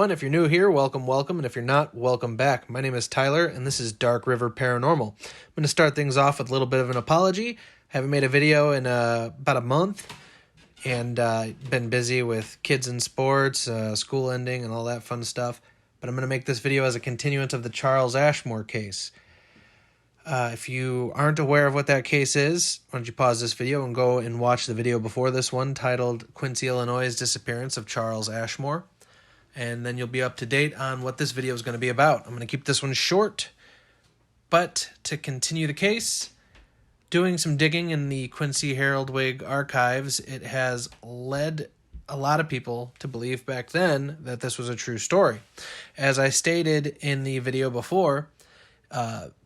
everyone. If you're new here, welcome, and if you're not, welcome back. My name is Tyler, and this is Dark River Paranormal. I'm going to start things off with a little bit of an apology. Haven't made a video in about a month, and been busy with kids and sports, school ending, and all that fun stuff. But I'm going to make this video as a continuance of the Charles Ashmore case. If you aren't aware of what that case is, why don't you pause this video and go and watch the video before this one titled Quincy, Illinois' Disappearance of Charles Ashmore. And then you'll be up to date on what this video is going to be about. I'm going to keep this one short, but to continue the case, doing some digging in the Quincy Herald-Whig archives, it has led a lot of people to believe back then that this was a true story. As I stated in the video before,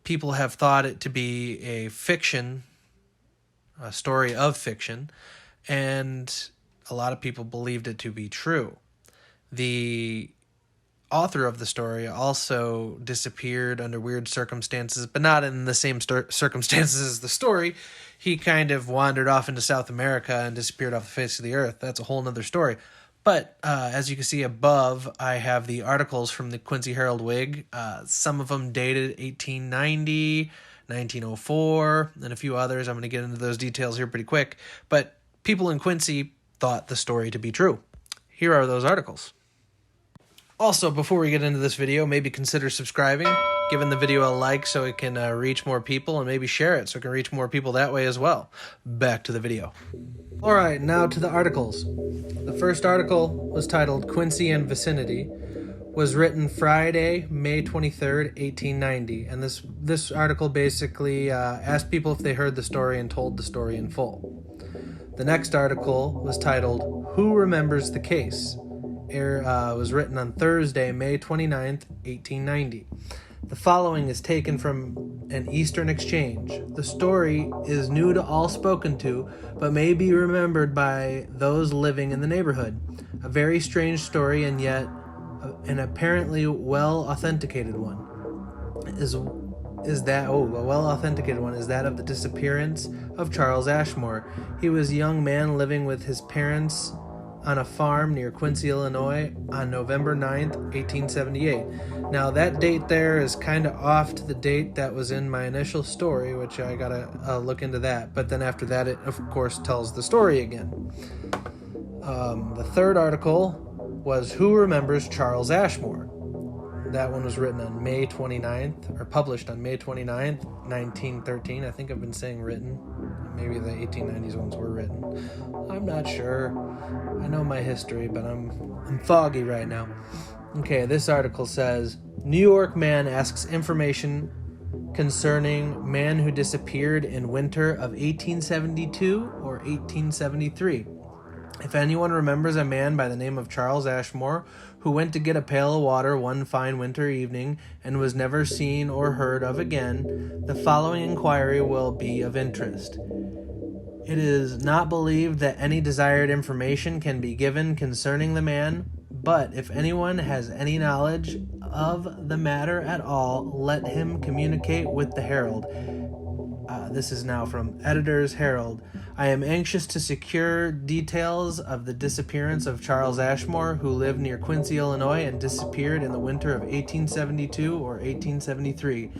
people have thought it to be a fiction, a story of fiction, and a lot of people believed it to be true. The author of the story also disappeared under weird circumstances, but not in the same circumstances as the story. He kind of wandered off into South America and disappeared off the face of the earth. That's a whole nother story. But as you can see above, I have the articles from the Quincy Herald-Whig. Some of them dated 1890, 1904, and a few others. I'm going to get into those details here pretty quick. But people in Quincy thought the story to be true. Here are those articles. Also, before we get into this video, maybe consider subscribing, giving the video a like so it can reach more people, and maybe share it so it can reach more people that way as well. Back to the video. All right, now to the articles. The first article was titled Quincy and Vicinity, was written Friday, May 23rd, 1890, and this article basically asked people if they heard the story and told the story in full. The next article was titled Who Remembers the Case? Was written on Thursday, May 29th, 1890. The following is taken from an Eastern exchange. The story is new to all spoken to, but may be remembered by those living in the neighborhood. A very strange story, and yet an apparently well-authenticated one. A well-authenticated one is that of the disappearance of Charles Ashmore. He was a young man living with his parents on a farm near Quincy, Illinois on November 9th, 1878. Now that date there is kind of off to the date that was in my initial story, which I gotta look into that. But then after that, it of course tells the story again. The third article was Who Remembers Charles Ashmore? That one was written on May 29th, or published on May 29th, 1913. I think I've been saying written. Maybe the 1890s ones were written. I'm not sure. I know my history, but I'm foggy right now. Okay, this article says, New York man asks information concerning man who disappeared in winter of 1872 or 1873. If anyone remembers a man by the name of Charles Ashmore who went to get a pail of water one fine winter evening and was never seen or heard of again, the following inquiry will be of interest. It is not believed that any desired information can be given concerning the man, but if anyone has any knowledge of the matter at all, let him communicate with the Herald. This is now from Editor's Herald. I am anxious to secure details of the disappearance of Charles Ashmore, who lived near Quincy, Illinois, and disappeared in the winter of 1872 or 1873.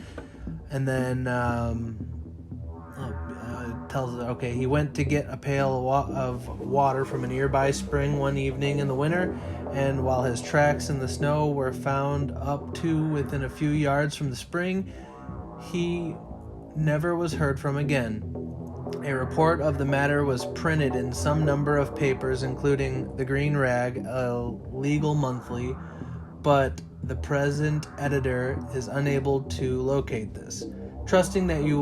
And then tells us, okay, he went to get a pail of water from a nearby spring one evening in the winter, and while his tracks in the snow were found up to within a few yards from the spring, he never was heard from again. A report of the matter was printed in some number of papers, including the Green Rag, a legal monthly, but the present editor is unable to locate this. Trusting that you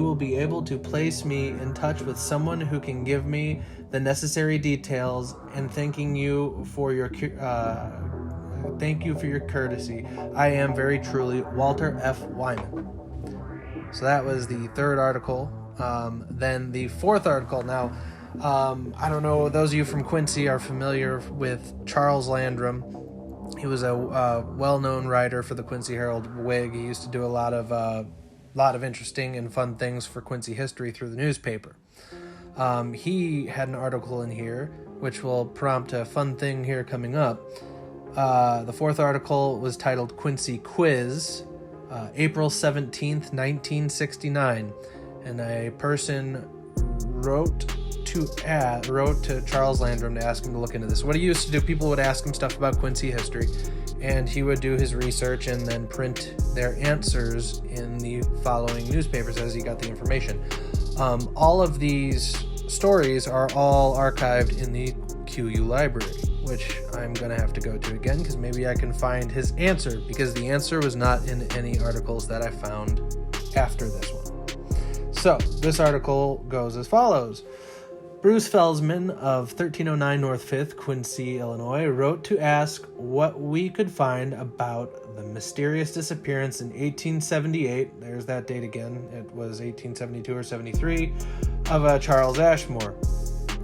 will be able to place me in touch with someone who can give me the necessary details, and thank you for your courtesy. I am very truly Walter F. Wyman. So that was the third article. Then the fourth article. Now, I don't know, those of you from Quincy are familiar with Charles Landrum. He was a well-known writer for the Quincy Herald-Whig. He used to do a lot of interesting and fun things for Quincy history through the newspaper. He had an article in here, which will prompt a fun thing here coming up. The fourth article was titled Quincy Quiz, April 17th, 1969. And a person wrote to Charles Landrum to ask him to look into this. What he used to do, people would ask him stuff about Quincy history, and he would do his research and then print their answers in the following newspapers as he got the information. All of these stories are all archived in the QU library, which I'm going to have to go to again because maybe I can find his answer, because the answer was not in any articles that I found after this one. So this article goes as follows. Bruce Felsman of 1309 North 5th, Quincy, Illinois, wrote to ask what we could find about the mysterious disappearance in 1878, there's that date again, it was 1872 or 73, of Charles Ashmore.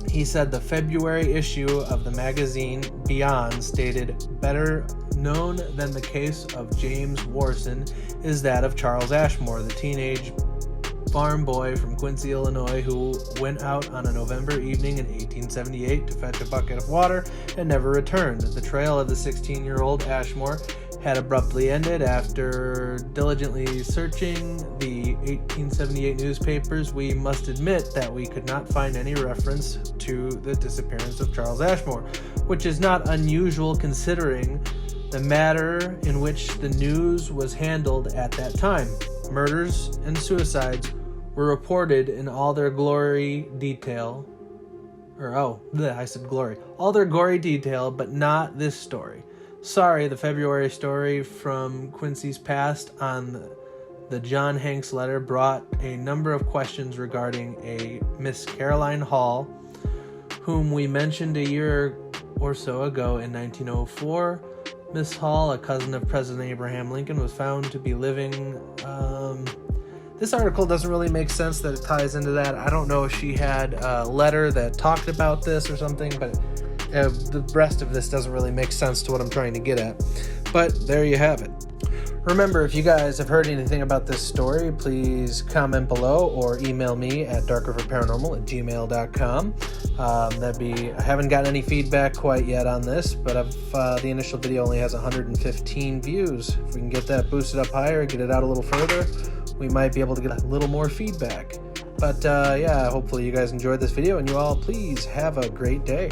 He said the February issue of the magazine Beyond stated, better known than the case of James Warson is that of Charles Ashmore, the teenage farm boy from Quincy, Illinois, who went out on a November evening in 1878 to fetch a bucket of water and never returned. The trail of the 16-year-old Ashmore had abruptly ended. After diligently searching the 1878 newspapers, we must admit that we could not find any reference to the disappearance of Charles Ashmore, which is not unusual considering the manner in which the news was handled at that time. Murders and suicides were reported in all their glory detail. All their gory detail, but not this story. Sorry, the February story from Quincy's past on the John Hanks letter brought a number of questions regarding a Miss Caroline Hall, whom we mentioned a year or so ago in 1904. Miss Hall, a cousin of President Abraham Lincoln, was found to be living... This article doesn't really make sense that it ties into that. I don't know if she had a letter that talked about this or something, but the rest of this doesn't really make sense to what I'm trying to get at. But there you have it. Remember, if you guys have heard anything about this story, please comment below or email me at darkriverparanormal@gmail.com. I haven't gotten any feedback quite yet on this, but the initial video only has 115 views. If we can get that boosted up higher, get it out a little further, we might be able to get a little more feedback. But hopefully you guys enjoyed this video, and you all please have a great day.